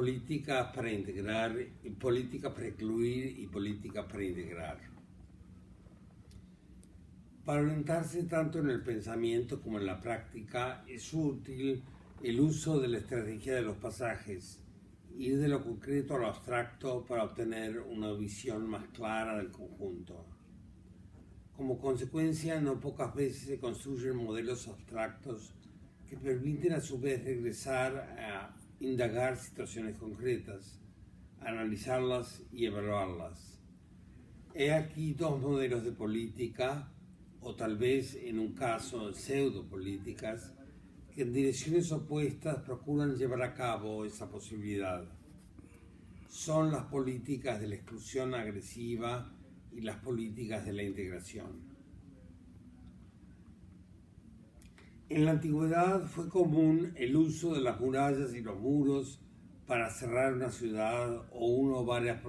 políticas para integrar, políticas para excluir y políticas para integrar. Para orientarse tanto en el pensamiento como en la práctica, es útil el uso de la estrategia de los pasajes, ir de lo concreto a lo abstracto para obtener una visión más clara del conjunto. Como consecuencia, no pocas veces se construyen modelos abstractos que permiten a su vez regresar a indagar situaciones concretas, analizarlas y evaluarlas. He aquí dos modelos de política, o tal vez en un caso pseudopolíticas, que en direcciones opuestas procuran llevar a cabo esa posibilidad. Son las políticas de la exclusión agresiva y las políticas de la integración. En la antigüedad fue común el uso de las murallas y los muros para cerrar una ciudad o una o varias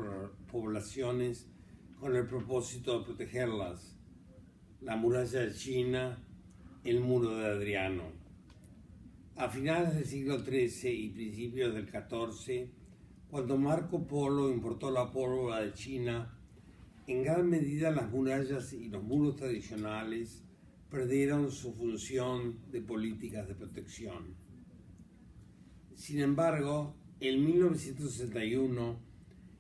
poblaciones con el propósito de protegerlas. La muralla de China, el muro de Adriano. A finales del siglo XIII y principios del XIV, cuando Marco Polo importó la pólvora de China, en gran medida las murallas y los muros tradicionales perdieron su función de políticas de protección. Sin embargo, en 1961,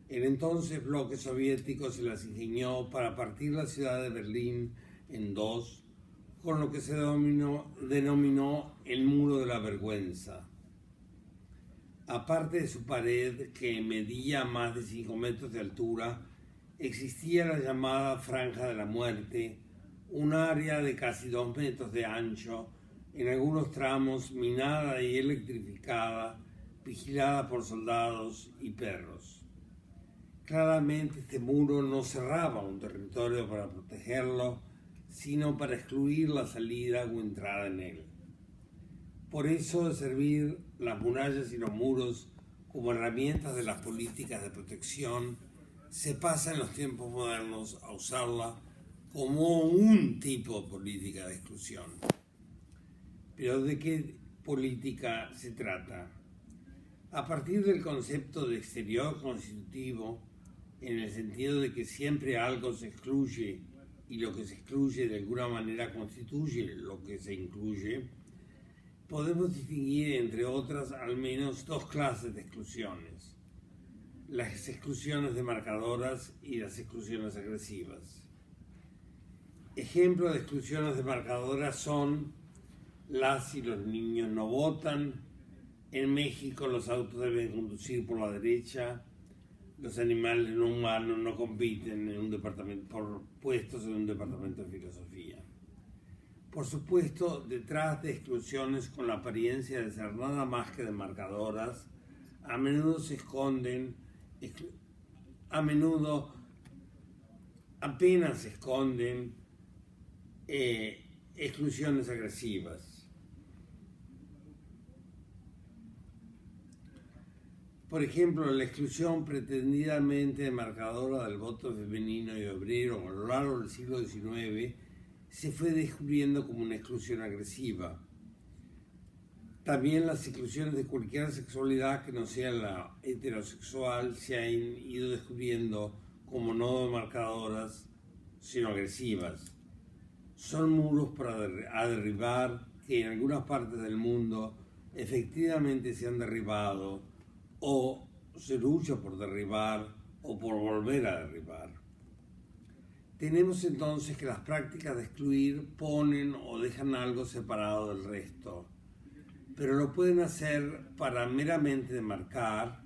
el entonces bloque soviético se las ingenió para partir la ciudad de Berlín en dos, con lo que se denominó el Muro de la Vergüenza. Aparte de su pared, que medía más de 5 metros de altura, existía la llamada Franja de la Muerte, un área de casi 2 metros de ancho, en algunos tramos minada y electrificada, vigilada por soldados y perros. Claramente este muro no cerraba un territorio para protegerlo, sino para excluir la salida o entrada en él. Por eso, de servir las murallas y los muros como herramientas de las políticas de protección, se pasa en los tiempos modernos a usarla como un tipo de política de exclusión. Pero ¿de qué política se trata? A partir del concepto de exterior constitutivo, en el sentido de que siempre algo se excluye y lo que se excluye de alguna manera constituye lo que se incluye, podemos distinguir entre otras al menos dos clases de exclusiones: las exclusiones demarcadoras y las exclusiones agresivas. Ejemplos de exclusiones demarcadoras son: las y los niños no votan, en México los autos deben conducir por la derecha, los animales no humanos no compiten por puestos en un departamento de filosofía. Por supuesto, detrás de exclusiones con la apariencia de ser nada más que demarcadoras, a menudo apenas se esconden exclusiones agresivas. Por ejemplo, la exclusión pretendidamente demarcadora del voto femenino y obrero a lo largo del siglo XIX se fue descubriendo como una exclusión agresiva. También las exclusiones de cualquier sexualidad que no sea la heterosexual se han ido descubriendo como no demarcadoras, sino agresivas. Son muros a derribar que en algunas partes del mundo efectivamente se han derribado, o se lucha por derribar o por volver a derribar. Tenemos entonces que las prácticas de excluir ponen o dejan algo separado del resto, pero lo pueden hacer para meramente demarcar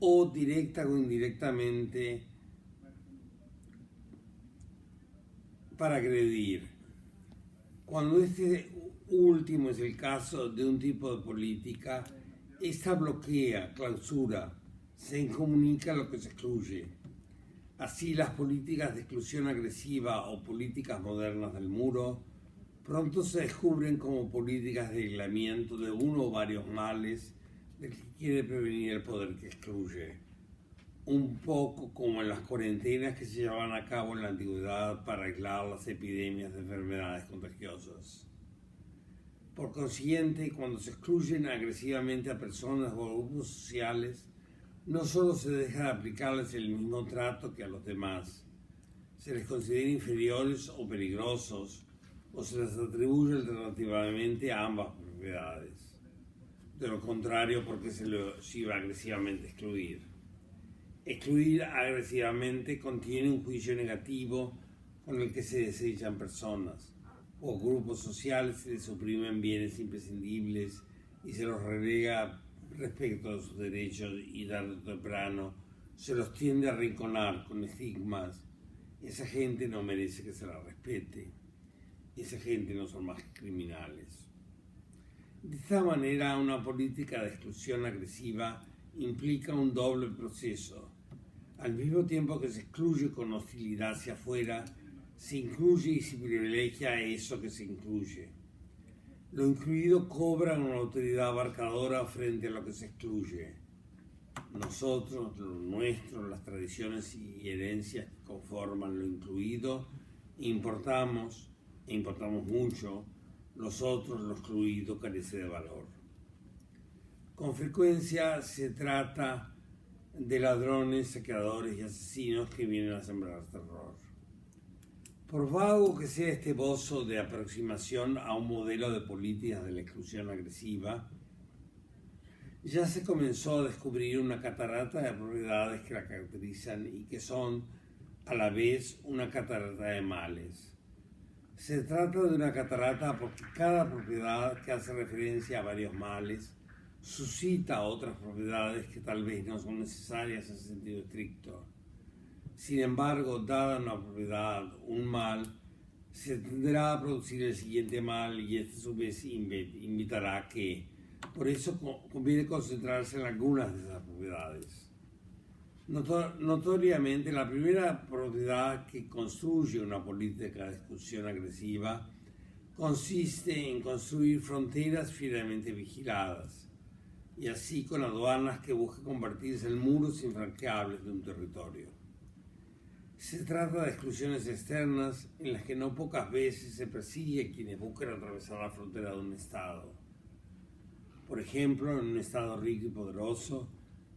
o directa o indirectamente para agredir. Cuando este último es el caso de un tipo de política, esta bloquea, clausura, se incomunica lo que se excluye. Así, las políticas de exclusión agresiva o políticas modernas del muro pronto se descubren como políticas de aislamiento de uno o varios males del que quiere prevenir el poder que excluye. Un poco como en las cuarentenas que se llevaban a cabo en la antigüedad para aislar las epidemias de enfermedades contagiosas. Por consiguiente, cuando se excluyen agresivamente a personas o grupos sociales, no solo se deja de aplicarles el mismo trato que a los demás, se les considera inferiores o peligrosos, o se les atribuye alternativamente a ambas propiedades. De lo contrario, porque se los iba agresivamente a excluir. Excluir agresivamente contiene un juicio negativo con el que se desechan personas o grupos sociales, se les suprimen bienes imprescindibles y se los relega respecto a sus derechos y tarde o temprano se los tiende a arrinconar con estigmas. Esa gente no merece que se la respete. Esa gente no son más que criminales. De esta manera, una política de exclusión agresiva implica un doble proceso. Al mismo tiempo que se excluye con hostilidad hacia afuera, se incluye y se privilegia eso que se incluye. Lo incluido cobra una autoridad abarcadora frente a lo que se excluye. Nosotros, lo nuestro, las tradiciones y herencias que conforman lo incluido, importamos mucho. Los otros, lo excluido, carece de valor. Con frecuencia se trata de ladrones, saqueadores y asesinos que vienen a sembrar terror. Por vago que sea este esbozo de aproximación a un modelo de políticas de la exclusión agresiva, ya se comenzó a descubrir una catarata de propiedades que la caracterizan y que son a la vez una catarata de males. Se trata de una catarata porque cada propiedad que hace referencia a varios males suscita otras propiedades que tal vez no son necesarias en sentido estricto. Sin embargo, dada una propiedad, un mal, se tenderá a producir el siguiente mal y este a su vez invitará a que. Por eso conviene concentrarse en algunas de esas propiedades. Notoriamente, la primera propiedad que construye una política de exclusión agresiva consiste en construir fronteras firmemente vigiladas, y así con aduanas que buscan convertirse en muros infranqueables de un territorio. Se trata de exclusiones externas en las que no pocas veces se persigue a quienes buscan atravesar la frontera de un Estado. Por ejemplo, en un Estado rico y poderoso,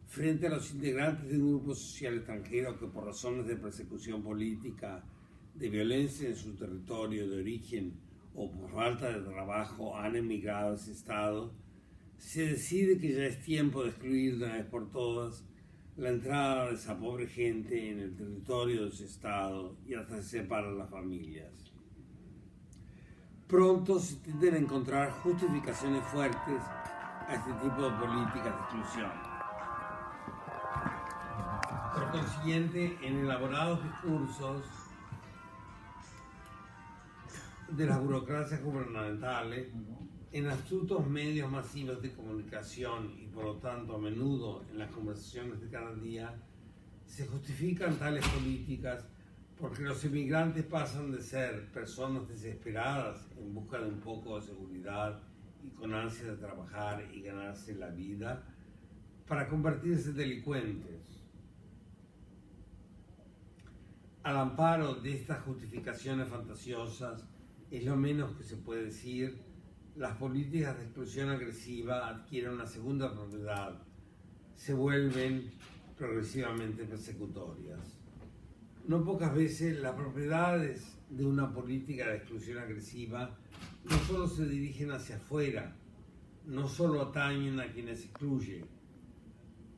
frente a los integrantes de un grupo social extranjero que por razones de persecución política, de violencia en su territorio de origen o por falta de trabajo han emigrado a ese Estado, se decide que ya es tiempo de excluir de una vez por todas la entrada de esa pobre gente en el territorio de ese Estado y hasta se separan las familias. Pronto se tienden a encontrar justificaciones fuertes a este tipo de políticas de exclusión. Por consiguiente, en elaborados discursos de las burocracias gubernamentales, en astutos medios masivos de comunicación y por lo tanto a menudo en las conversaciones de cada día, se justifican tales políticas porque los emigrantes pasan de ser personas desesperadas en busca de un poco de seguridad y con ansia de trabajar y ganarse la vida, para convertirse en delincuentes. Al amparo de estas justificaciones fantasiosas, es lo menos que se puede decir, las políticas de exclusión agresiva adquieren una segunda propiedad, se vuelven progresivamente persecutorias. No pocas veces las propiedades de una política de exclusión agresiva no solo se dirigen hacia afuera, no solo atañen a quienes excluye.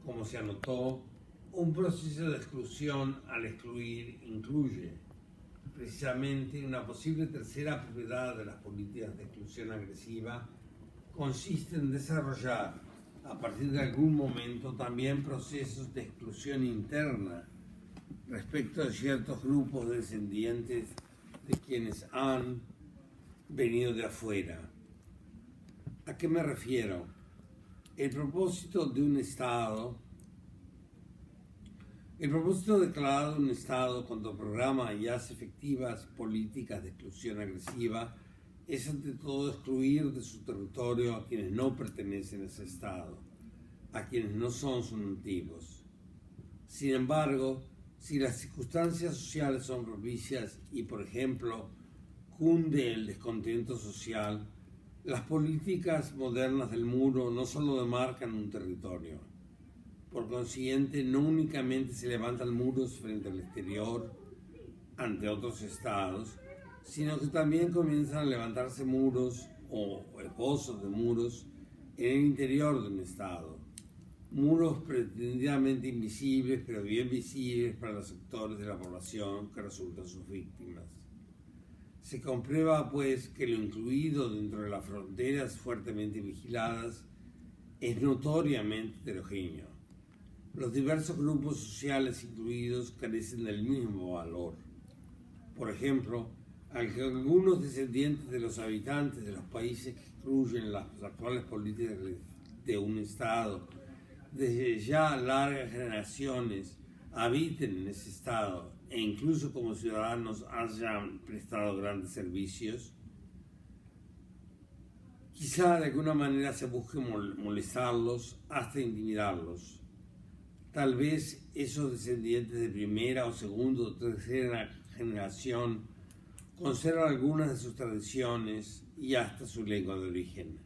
Como se anotó, un proceso de exclusión al excluir incluye. Precisamente una posible tercera propiedad de las políticas de exclusión agresiva consiste en desarrollar a partir de algún momento también procesos de exclusión interna respecto de ciertos grupos descendientes de quienes han venido de afuera. ¿A qué me refiero? El propósito declarado de un Estado cuando programa y hace efectivas políticas de exclusión agresiva es ante todo excluir de su territorio a quienes no pertenecen a ese Estado, a quienes no son sus nativos. Sin embargo, si las circunstancias sociales son propicias y, por ejemplo, cunde el descontento social, Las políticas modernas del muro no solo demarcan un territorio, por consiguiente no únicamente se levantan muros frente al exterior ante otros estados, sino que también comienzan a levantarse muros o esbozos de muros en el interior de un estado. Muros pretendidamente invisibles, pero bien visibles para los sectores de la población que resultan sus víctimas. Se comprueba, pues, que lo incluido dentro de las fronteras fuertemente vigiladas es notoriamente heterogéneo. Los diversos grupos sociales incluidos carecen del mismo valor. Por ejemplo, algunos descendientes de los habitantes de los países que excluyen las actuales políticas de un Estado desde ya largas generaciones habiten en ese Estado e incluso como ciudadanos hayan prestado grandes servicios, quizá de alguna manera se busque molestarlos hasta intimidarlos. Tal vez esos descendientes de primera o segunda o tercera generación conservan algunas de sus tradiciones y hasta su lengua de origen.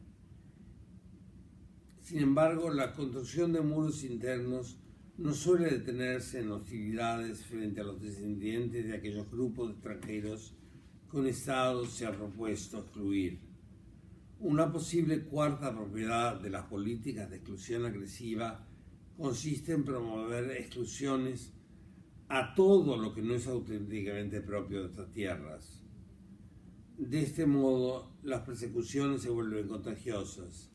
Sin embargo, la construcción de muros internos no suele detenerse en hostilidades frente a los descendientes de aquellos grupos de extranjeros que un Estado se ha propuesto excluir. Una posible cuarta propiedad de las políticas de exclusión agresiva consiste en promover exclusiones a todo lo que no es auténticamente propio de estas tierras. De este modo, las persecuciones se vuelven contagiosas.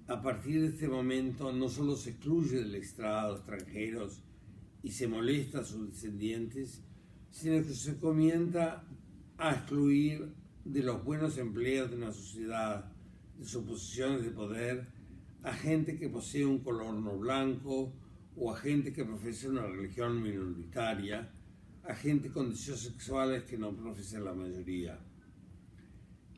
A partir de este momento, no solo se excluye del Estado extranjeros y se molesta a sus descendientes, sino que se comienza a excluir de los buenos empleos de una sociedad, de sus posiciones de poder, a gente que posee un color no blanco o a gente que profesa una religión minoritaria, a gente con deseos sexuales que no profesa la mayoría.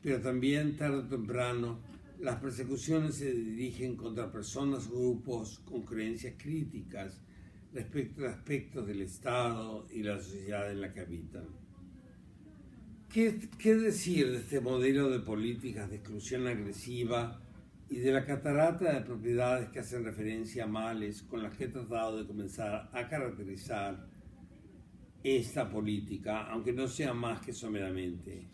Pero también, tarde o temprano, las persecuciones se dirigen contra personas o grupos con creencias críticas respecto a aspectos del Estado y la sociedad en la que habitan. ¿Qué decir de este modelo de políticas de exclusión agresiva y de la catarata de propiedades que hacen referencia a males con las que he tratado de comenzar a caracterizar esta política, aunque no sea más que someramente?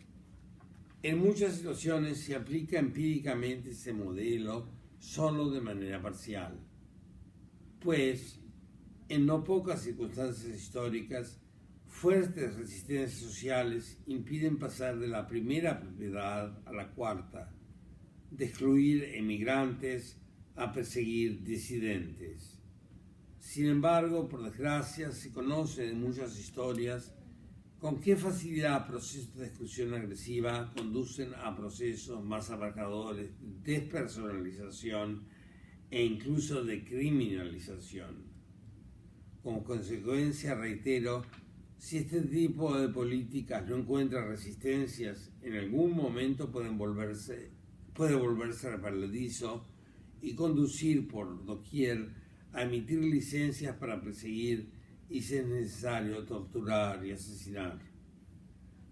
En muchas situaciones se aplica empíricamente ese modelo solo de manera parcial, pues en no pocas circunstancias históricas fuertes resistencias sociales impiden pasar de la primera propiedad a la cuarta, de excluir emigrantes a perseguir disidentes. Sin embargo, por desgracia, se conoce en muchas historias con qué facilidad procesos de exclusión agresiva conducen a procesos más abarcadores de despersonalización e incluso de criminalización. Como consecuencia, reitero, si este tipo de políticas no encuentra resistencias, en algún momento puede volverse resbaladizo y conducir por doquier a emitir licencias para perseguir y, si es necesario, torturar y asesinar.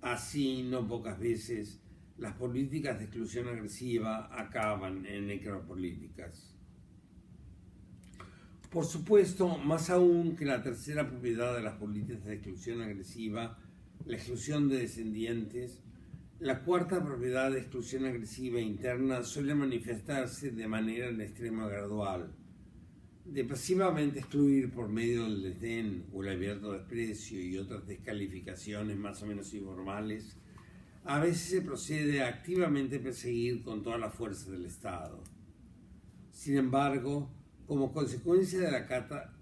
Así, no pocas veces, las políticas de exclusión agresiva acaban en necropolíticas. Por supuesto, más aún que la tercera propiedad de las políticas de exclusión agresiva, la exclusión de descendientes, la cuarta propiedad de exclusión agresiva interna suele manifestarse de manera en extremo gradual. De pasivamente excluir por medio del desdén o el abierto desprecio y otras descalificaciones más o menos informales, a veces se procede a activamente perseguir con toda la fuerza del Estado. Sin embargo, como consecuencia de la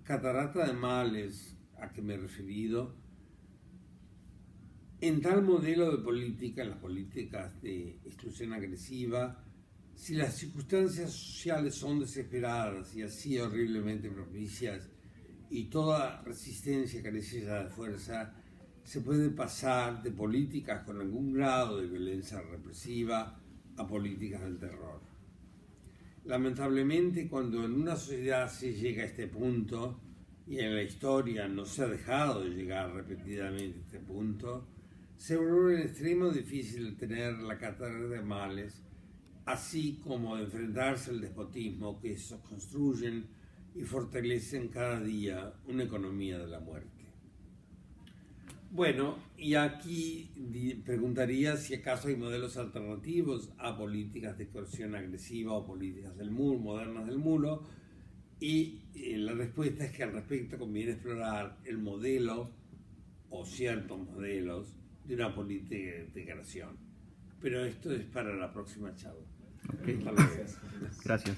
catarata de males a que me he referido, en tal modelo de política, en las políticas de exclusión agresiva, si las circunstancias sociales son desesperadas y así horriblemente propicias y toda resistencia carece ya de fuerza, se puede pasar de políticas con algún grado de violencia represiva a políticas del terror. Lamentablemente, cuando en una sociedad se llega a este punto, y en la historia no se ha dejado de llegar repetidamente a este punto, se vuelve en extremo difícil tener la catarata de males así como de enfrentarse al despotismo que construyen y fortalecen cada día una economía de la muerte. Bueno, y aquí preguntaría si acaso hay modelos alternativos a políticas de coerción agresiva o políticas del muro, modernas del muro, y la respuesta es que al respecto conviene explorar el modelo o ciertos modelos de una política de integración. Pero esto es para la próxima charla. Okay. Hasta luego. Gracias.